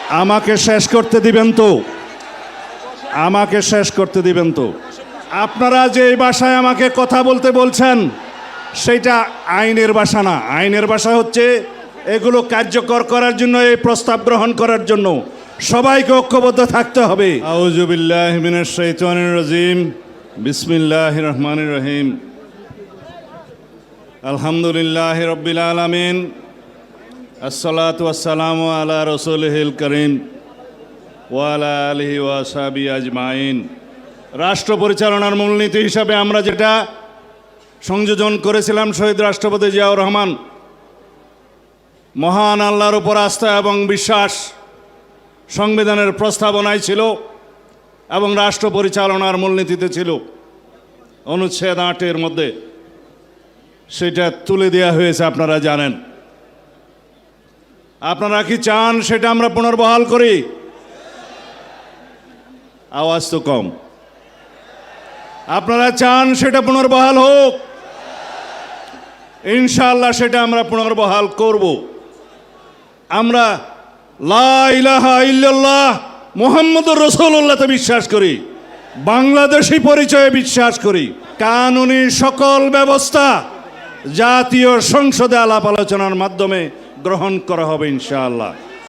আমাকে শেষ করতে দিবেন তো? আমাকে শেষ করতে দিবেন তো? আপনারা যে এই ভাষায় আমাকে কথা বলতে বলছেন সেটা আইনের ভাষা না। আইনের ভাষা হচ্ছে এগুলো কার্যকর করার জন্য, এই প্রস্তাব গ্রহণ করার জন্য সবাইকে ঐক্যবদ্ধ থাকতে হবে। আউযু বিল্লাহি মিনাশ শাইতানির রাজিম, বিসমিল্লাহির রহমানির রহিম। আলহামদুলিল্লাহি রাব্বিল আলামিন, আসসালাতু ওয়াসসালামু আলা রাসূলিহিল কারীম ওয়া আলা আলিহি ওয়া আসহাবিহি আজমাইন। রাষ্ট্র পরিচালনার মূলনীতি হিসাবে আমরা যেটা সংযোজন করেছিলাম, শহীদ রাষ্ট্রপতি জিয়াউর রহমান মহান আল্লাহর উপর আস্থা এবং বিশ্বাস সংবিধানের প্রস্তাবনায় ছিল এবং রাষ্ট্র পরিচালনার মূলনীতিতে ছিল। অনুচ্ছেদ ৮-এর মধ্যে সেটা তুলে দেওয়া হয়েছে, আপনারা জানেন। আপনারা কি চান সেটা আমরা পুনর্বহাল করি? আওয়াজ তো কম। আপনারা চান সেটা পুনর্বহাল হোক? ইনশাআল্লাহ সেটা আমরা পুনর্বহাল করব। আমরা লা ইলাহা ইল্লাল্লাহ মুহাম্মদুর রাসূলুল্লাহতে বিশ্বাস করি, বাংলাদেশি পরিচয়ে বিশ্বাস করি। কানুনি সকল ব্যবস্থা জাতীয় সংসদে আলাপ আলোচনার মাধ্যমে গ্রহণ করা হবে ইনশাআল্লাহ।